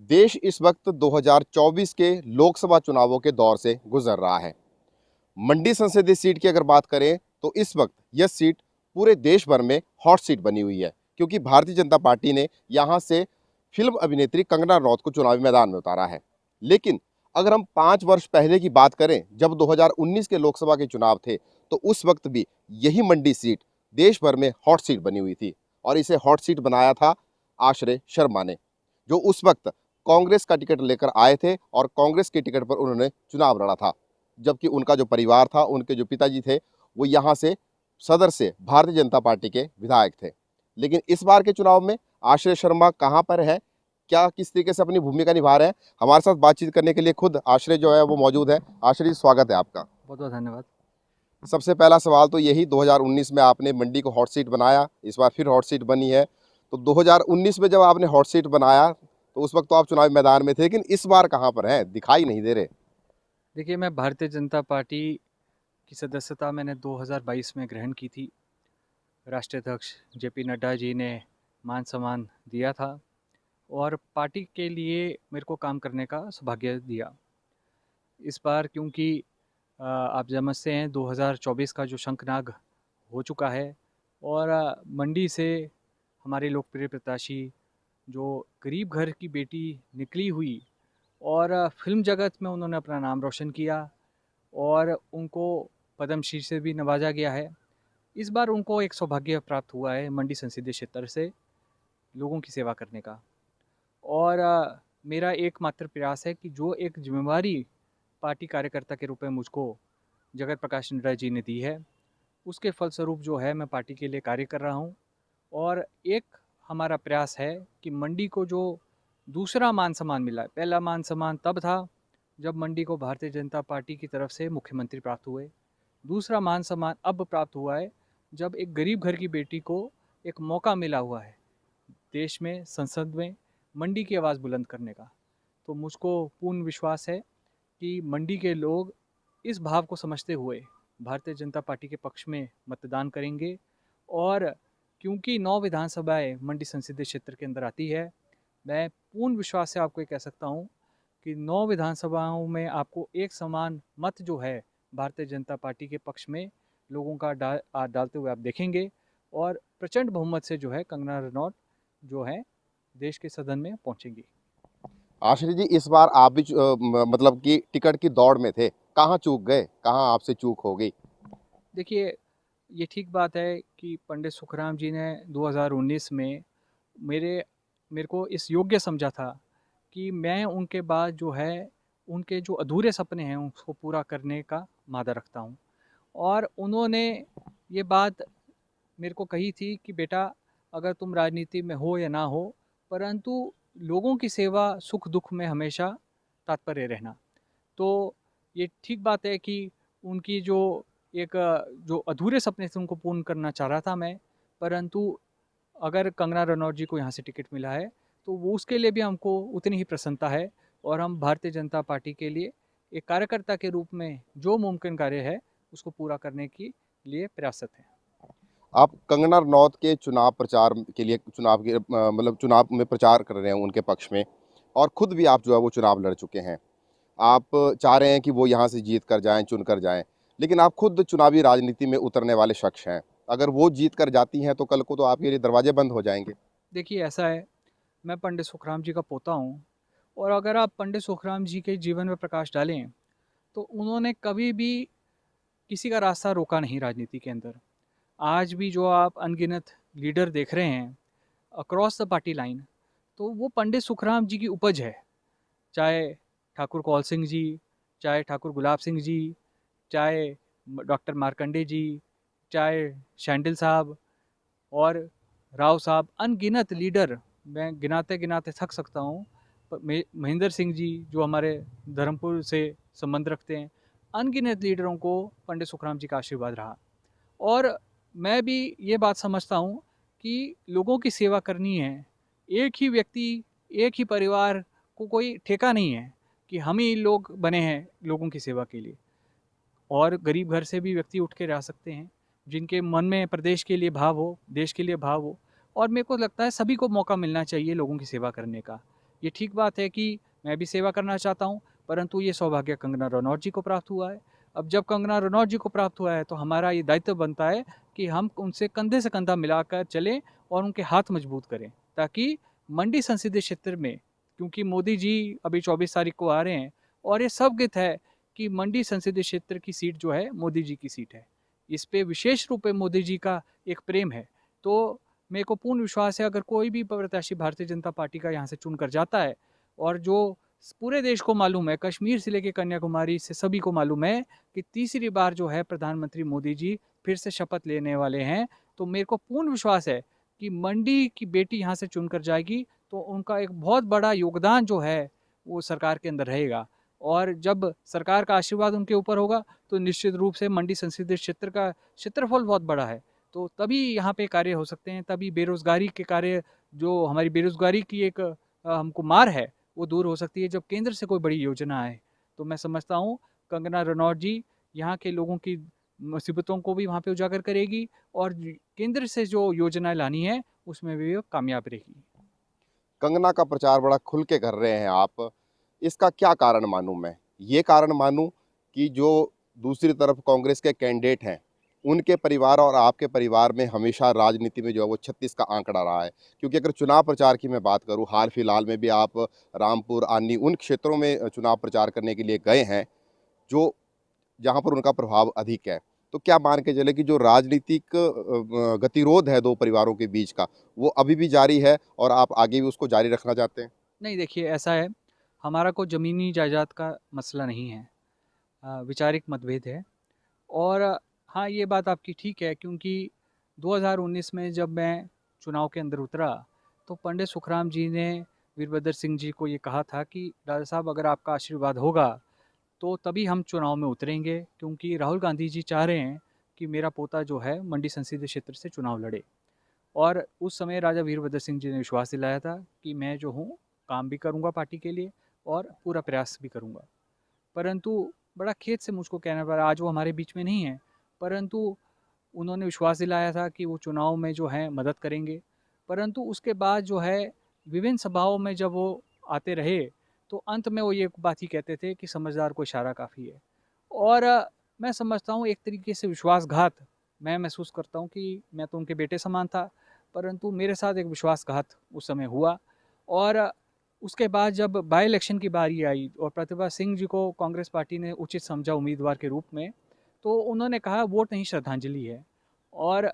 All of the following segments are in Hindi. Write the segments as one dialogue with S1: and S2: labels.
S1: देश इस वक्त 2024 के लोकसभा चुनावों के दौर से गुजर रहा है। मंडी संसदीय सीट की अगर बात करें तो इस वक्त यह सीट पूरे देश भर में हॉट सीट बनी हुई है, क्योंकि भारतीय जनता पार्टी ने यहां से फिल्म अभिनेत्री कंगना रनौत को चुनावी मैदान में उतारा है। लेकिन अगर हम 5 वर्ष पहले की बात करें, जब 2019 के लोकसभा के चुनाव थे, तो उस वक्त भी यही मंडी सीट देश भर में हॉट सीट बनी हुई थी और इसे हॉट सीट बनाया था आश्रय शर्मा ने, जो उस वक्त कांग्रेस का टिकट लेकर आए थे और कांग्रेस के टिकट पर उन्होंने चुनाव लड़ा था। जबकि उनका जो परिवार था, उनके जो पिताजी थे, वो यहाँ से सदर से भारतीय जनता पार्टी के विधायक थे। लेकिन इस बार के चुनाव में आश्रय शर्मा कहाँ पर है, क्या किस तरीके से अपनी भूमिका निभा रहे हैं, हमारे साथ बातचीत करने के लिए खुद आश्रय जो है वो मौजूद है। आश्रय जी, स्वागत है आपका।
S2: बहुत बहुत धन्यवाद।
S1: सबसे पहला सवाल तो यही, 2019 में आपने मंडी को हॉट सीट बनाया, इस बार फिर हॉट सीट बनी है। तो 2019 में जब आपने हॉट सीट बनाया तो उस वक्त तो आप चुनावी मैदान में थे, लेकिन इस बार कहाँ पर हैं, दिखाई नहीं दे रहे।
S2: देखिए, मैं भारतीय जनता पार्टी की सदस्यता मैंने 2022 में ग्रहण की थी। राष्ट्रीय अध्यक्ष जेपी नड्डा जी ने मान सम्मान दिया था और पार्टी के लिए मेरे को काम करने का सौभाग्य दिया। इस बार क्योंकि आप समझते हैं 2024 का जो शंखनाग हो चुका है और मंडी से हमारे लोकप्रिय प्रत्याशी जो गरीब घर की बेटी निकली हुई और फिल्म जगत में उन्होंने अपना नाम रोशन किया और उनको पद्मश्री से भी नवाजा गया है। इस बार उनको एक सौभाग्य प्राप्त हुआ है मंडी संसदीय क्षेत्र से लोगों की सेवा करने का। और मेरा एकमात्र प्रयास है कि जो एक जिम्मेवारी पार्टी कार्यकर्ता के रूप में मुझको जगत प्रकाश नड्डा जी ने दी है, उसके फलस्वरूप जो है मैं पार्टी के लिए कार्य कर रहा हूँ। और एक हमारा प्रयास है कि मंडी को जो दूसरा मान सम्मान मिला है, पहला मान सम्मान तब था जब मंडी को भारतीय जनता पार्टी की तरफ से मुख्यमंत्री प्राप्त हुए। दूसरा मान सम्मान अब प्राप्त हुआ है जब एक गरीब घर की बेटी को एक मौका मिला हुआ है देश में, संसद में मंडी की आवाज़ बुलंद करने का। तो मुझको पूर्ण विश्वास है कि मंडी के लोग इस भाव को समझते हुए भारतीय जनता पार्टी के पक्ष में मतदान करेंगे। और क्योंकि 9 विधानसभाएं मंडी संसदीय क्षेत्र के अंदर आती है, मैं पूर्ण विश्वास से आपको ये कह सकता हूँ कि 9 विधानसभाओं में आपको एक समान मत जो है भारतीय जनता पार्टी के पक्ष में लोगों का डालते हुए आप देखेंगे। और प्रचंड बहुमत से जो है कंगना रनौत जो है देश के सदन में पहुंचेंगी।
S1: आश्रय जी, इस बार आप भी मतलब कि टिकट की दौड़ में थे, कहाँ चूक गए, कहाँ आपसे चूक हो गई?
S2: देखिए, ये ठीक बात है कि पंडित सुखराम जी ने 2019 में मेरे मेरे को इस योग्य समझा था कि मैं उनके बाद जो है उनके जो अधूरे सपने हैं उसको पूरा करने का मादा रखता हूँ। और उन्होंने ये बात मेरे को कही थी कि बेटा, अगर तुम राजनीति में हो या ना हो, परंतु लोगों की सेवा सुख दुख में हमेशा तात्पर्य रहना। तो ये ठीक बात है कि उनकी जो एक जो अधूरे सपने थे उनको पूर्ण करना चाह रहा था मैं। परंतु अगर कंगना रनौत जी को यहाँ से टिकट मिला है तो वो उसके लिए भी हमको उतनी ही प्रसन्नता है। और हम भारतीय जनता पार्टी के लिए एक कार्यकर्ता के रूप में जो मुमकिन कार्य है उसको पूरा करने के लिए प्रयासरत हैं।
S1: आप कंगना रनौत के चुनाव प्रचार के लिए, चुनाव के मतलब चुनाव में प्रचार कर रहे हैं उनके पक्ष में, और खुद भी आप जो है वो चुनाव लड़ चुके हैं। आप चाह रहे हैं कि वो यहाँ से जीत कर जाएं, चुन कर जाएं, लेकिन आप खुद चुनावी राजनीति में उतरने वाले शख्स हैं। अगर वो जीत कर जाती हैं तो कल को तो आपके लिए दरवाजे बंद हो जाएंगे।
S2: देखिए, ऐसा है, मैं पंडित सुखराम जी का पोता हूँ। और अगर आप पंडित सुखराम जी के जीवन में प्रकाश डालें तो उन्होंने कभी भी किसी का रास्ता रोका नहीं राजनीति के अंदर। आज भी जो आप अनगिनत लीडर देख रहे हैं अक्रॉस द पार्टी लाइन, तो वो पंडित सुखराम जी की उपज है। चाहे ठाकुर कौल सिंह जी, चाहे ठाकुर गुलाब सिंह जी, चाहे डॉक्टर मार्कंडे जी, चाहे शैंडिल साहब और राव साहब, अनगिनत लीडर मैं गिनाते गिनाते थक सकता हूँ। महेंद्र सिंह जी जो हमारे धर्मपुर से संबंध रखते हैं, अनगिनत लीडरों को पंडित सुखराम जी का आशीर्वाद रहा। और मैं भी ये बात समझता हूँ कि लोगों की सेवा करनी है। एक ही व्यक्ति, एक ही परिवार को कोई ठेका नहीं है कि हम ही लोग बने हैं लोगों की सेवा के लिए। और गरीब घर से भी व्यक्ति उठ के रह सकते हैं जिनके मन में प्रदेश के लिए भाव हो, देश के लिए भाव हो। और मेरे को लगता है सभी को मौका मिलना चाहिए लोगों की सेवा करने का। ये ठीक बात है कि मैं भी सेवा करना चाहता हूँ, परंतु ये सौभाग्य कंगना रनौत जी को प्राप्त हुआ है। अब जब कंगना रनौत जी को प्राप्त हुआ है तो हमारा ये दायित्व बनता है कि हम उनसे कंधे से कंधा मिलाकर चलें और उनके हाथ मजबूत करें, ताकि मंडी संसदीय क्षेत्र में, क्योंकि मोदी जी अभी 24 तारीख को आ रहे हैं और ये सब गीत है कि मंडी संसदीय क्षेत्र की सीट जो है मोदी जी की सीट है। इस पे विशेष रूप से मोदी जी का एक प्रेम है। तो मेरे को पूर्ण विश्वास है, अगर कोई भी प्रत्याशी भारतीय जनता पार्टी का यहाँ से चुन कर जाता है, और जो पूरे देश को मालूम है, कश्मीर से लेकर कन्याकुमारी से सभी को मालूम है कि तीसरी बार जो है प्रधानमंत्री मोदी जी फिर से शपथ लेने वाले हैं, तो मेरे को पूर्ण विश्वास है कि मंडी की बेटी यहाँ से चुनकर जाएगी तो उनका एक बहुत बड़ा योगदान जो है वो सरकार के अंदर रहेगा। और जब सरकार का आशीर्वाद उनके ऊपर होगा तो निश्चित रूप से मंडी संसदीय क्षेत्र का क्षेत्रफल बहुत बड़ा है, तो तभी यहाँ पे कार्य हो सकते हैं, तभी बेरोजगारी के कार्य, जो हमारी बेरोजगारी की एक हमको मार है, वो दूर हो सकती है जब केंद्र से कोई बड़ी योजना आए। तो मैं समझता हूँ कंगना रनौत जी यहाँ के लोगों की मुसीबतों को भी वहाँ पे उजागर करेगी और केंद्र से जो योजनाएं लानी है उसमें भी वो कामयाब रहेगी।
S1: कंगना का प्रचार बड़ा खुल के कर रहे हैं आप, इसका क्या कारण मानूं मैं? ये कारण मानूं कि जो दूसरी तरफ कांग्रेस के कैंडिडेट हैं, उनके परिवार और आपके परिवार में हमेशा राजनीति में जो है वो 36 का आंकड़ा रहा है। क्योंकि अगर चुनाव प्रचार की मैं बात करूं, हाल फिलहाल में भी आप रामपुर, आनी उन क्षेत्रों में चुनाव प्रचार करने के लिए गए हैं, जो जहाँ पर उनका प्रभाव अधिक है। तो क्या मान के चले कि जो राजनीतिक गतिरोध है 2 परिवारों के बीच का, वो अभी भी जारी है और आप आगे भी उसको जारी रखना चाहते हैं?
S2: नहीं, देखिए ऐसा है, हमारा कोई ज़मीनी जायदाद का मसला नहीं है, वैचारिक मतभेद है। और हाँ, ये बात आपकी ठीक है, क्योंकि 2019 में जब मैं चुनाव के अंदर उतरा तो पंडित सुखराम जी ने वीरभद्र सिंह जी को ये कहा था कि राजा साहब, अगर आपका आशीर्वाद होगा तो तभी हम चुनाव में उतरेंगे, क्योंकि राहुल गांधी जी चाह रहे हैं कि मेरा पोता जो है मंडी संसदीय क्षेत्र से चुनाव लड़े। और उस समय राजा वीरभद्र सिंह जी ने विश्वास दिलाया था कि मैं जो हूँ काम भी करूँगा पार्टी के लिए और पूरा प्रयास भी करूँगा। परंतु बड़ा खेद से मुझको कहना पड़ा, आज वो हमारे बीच में नहीं है, परंतु उन्होंने विश्वास दिलाया था कि वो चुनाव में जो है मदद करेंगे। परंतु उसके बाद जो है विभिन्न सभाओं में जब वो आते रहे तो अंत में वो ये बात ही कहते थे कि समझदार को इशारा काफ़ी है। और मैं समझता हूँ एक तरीके से विश्वासघात मैं महसूस करता हूँ कि मैं तो उनके बेटे समान था, परंतु मेरे साथ एक विश्वासघात उस समय हुआ। और उसके बाद जब बाई इलेक्शन की बारी आई और प्रतिभा सिंह जी को कांग्रेस पार्टी ने उचित समझा उम्मीदवार के रूप में, तो उन्होंने कहा वोट नहीं श्रद्धांजलि है। और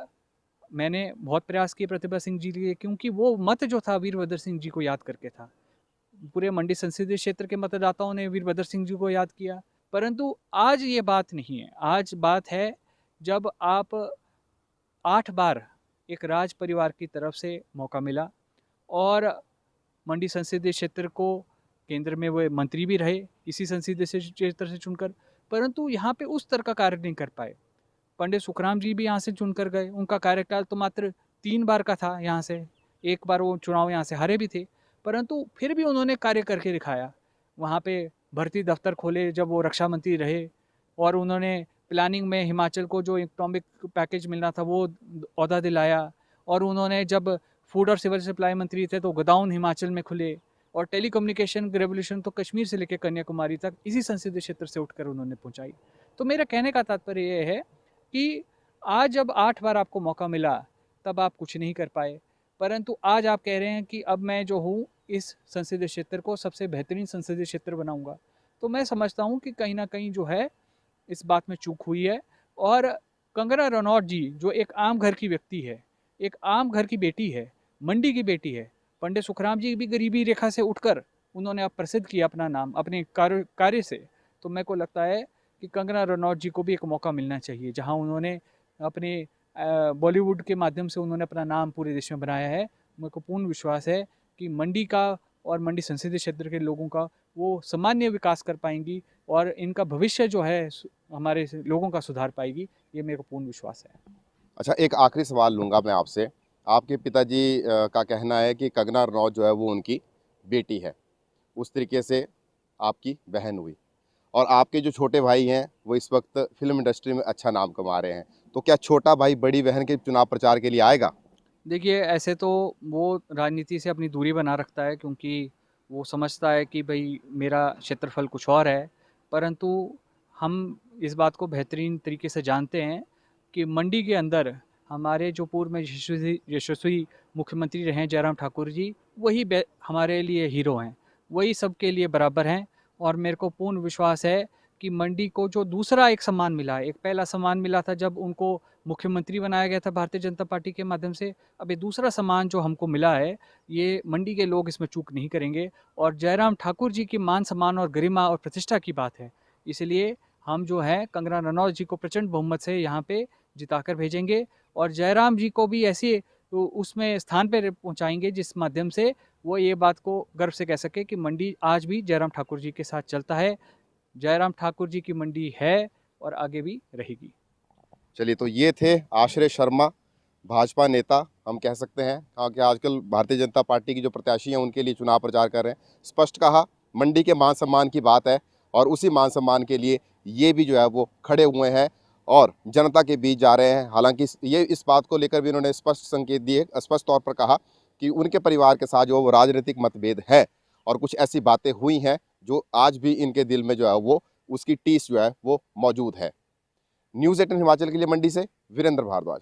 S2: मैंने बहुत प्रयास किए प्रतिभा सिंह जी के लिए, क्योंकि वो मत जो था वीरभद्र सिंह जी को याद करके था। पूरे मंडी संसदीय क्षेत्र के मतदाताओं ने वीरभद्र सिंह जी को याद किया। परंतु आज ये बात नहीं है, आज बात है जब आप 8 बार एक राज परिवार की तरफ से मौका मिला और मंडी संसदीय क्षेत्र को केंद्र में वो मंत्री भी रहे इसी संसदीय क्षेत्र से चुनकर, परंतु यहाँ पे उस तरह का कार्य नहीं कर पाए। पंडित सुखराम जी भी यहाँ से चुनकर गए, उनका कार्यकाल तो मात्र 3 बार का था यहाँ से, 1 बार वो चुनाव यहाँ से हारे भी थे, परंतु फिर भी उन्होंने कार्य करके दिखाया। वहाँ पे भर्ती दफ्तर खोले जब वो रक्षा मंत्री रहे, और उन्होंने प्लानिंग में हिमाचल को जो इकोनॉमिक पैकेज मिलना था वो ओहदा दिलाया। और उन्होंने जब फूड और सिविल सप्लाई मंत्री थे तो गोदाउन हिमाचल में खुले, और टेलीकम्युनिकेशन रेवोल्यूशन तो कश्मीर से लेकर कन्याकुमारी तक इसी संसदीय क्षेत्र से उठकर उन्होंने पहुंचाई। तो मेरा कहने का तात्पर्य ये है कि आज जब 8 बार आपको मौका मिला तब आप कुछ नहीं कर पाए, परंतु आज आप कह रहे हैं कि अब मैं जो हूँ इस संसदीय क्षेत्र को सबसे बेहतरीन संसदीय क्षेत्र बनाऊंगा। तो मैं समझता हूँ कि कहीं ना कहीं जो है इस बात में चूक हुई है। और कंगना रनौत जी जो एक आम घर की व्यक्ति है, एक आम घर की बेटी है, मंडी की बेटी है, पंडित सुखराम जी भी गरीबी रेखा से उठकर उन्होंने अब प्रसिद्ध किया अपना नाम अपने कार्य से। तो मेरे को लगता है कि कंगना रनौत जी को भी एक मौका मिलना चाहिए, जहां उन्होंने अपने बॉलीवुड के माध्यम से उन्होंने अपना नाम पूरे देश में बनाया है। मेरे को पूर्ण विश्वास है कि मंडी का और मंडी संसदीय क्षेत्र के लोगों का वो सामान्य विकास कर पाएंगी और इनका भविष्य जो है हमारे लोगों का सुधार पाएगी, ये मेरे को पूर्ण विश्वास है।
S1: अच्छा, एक आखिरी सवाल लूँगा मैं आपसे। आपके पिताजी का कहना है कि कंगना रनौत जो है वो उनकी बेटी है। उस तरीके से आपकी बहन हुई और आपके जो छोटे भाई हैं वो इस वक्त फ़िल्म इंडस्ट्री में अच्छा नाम कमा रहे हैं। तो क्या छोटा भाई बड़ी बहन के चुनाव प्रचार के लिए आएगा?
S2: देखिए ऐसे तो वो राजनीति से अपनी दूरी बना रखता है, क्योंकि वो समझता है कि भाई मेरा क्षेत्रफल कुछ और है, परंतु हम इस बात को बेहतरीन तरीके से जानते हैं कि मंडी के अंदर हमारे जो पूर्व में यशस्वी मुख्यमंत्री रहे हैं जयराम ठाकुर जी, वही हमारे लिए हीरो हैं, वही सबके लिए बराबर हैं। और मेरे को पूर्ण विश्वास है कि मंडी को जो दूसरा एक सम्मान मिला है, एक पहला सम्मान मिला था जब उनको मुख्यमंत्री बनाया गया था भारतीय जनता पार्टी के माध्यम से, अब ये दूसरा सम्मान जो हमको मिला है, ये मंडी के लोग इसमें चूक नहीं करेंगे। और जयराम ठाकुर जी की मान सम्मान और गरिमा और प्रतिष्ठा की बात है, इसलिए हम जो है कंगना रनौत जी को प्रचंड बहुमत से यहाँ पे जिताकर भेजेंगे और जयराम जी को भी ऐसे उसमें स्थान पर पहुँचाएंगे जिस माध्यम से वो ये बात को गर्व से कह सके कि मंडी आज भी जयराम ठाकुर जी के साथ चलता है। जयराम ठाकुर जी की मंडी है और आगे भी रहेगी।
S1: चलिए, तो ये थे आश्रय शर्मा, भाजपा नेता हम कह सकते हैं, कि आजकल भारतीय जनता पार्टी की जो प्रत्याशी हैं उनके लिए चुनाव प्रचार कर रहे हैं। स्पष्ट कहा, मंडी के मान सम्मान की बात है और उसी मान सम्मान के लिए ये भी जो है वो खड़े हुए हैं और जनता के बीच जा रहे हैं। हालांकि ये इस बात को लेकर भी उन्होंने स्पष्ट संकेत दिए, स्पष्ट तौर पर कहा कि उनके परिवार के साथ जो वो राजनीतिक मतभेद है और कुछ ऐसी बातें हुई हैं जो आज भी इनके दिल में जो है वो उसकी टीस जो है वो मौजूद है। न्यूज़ 18 हिमाचल के लिए मंडी से वीरेंद्र भारद्वाज।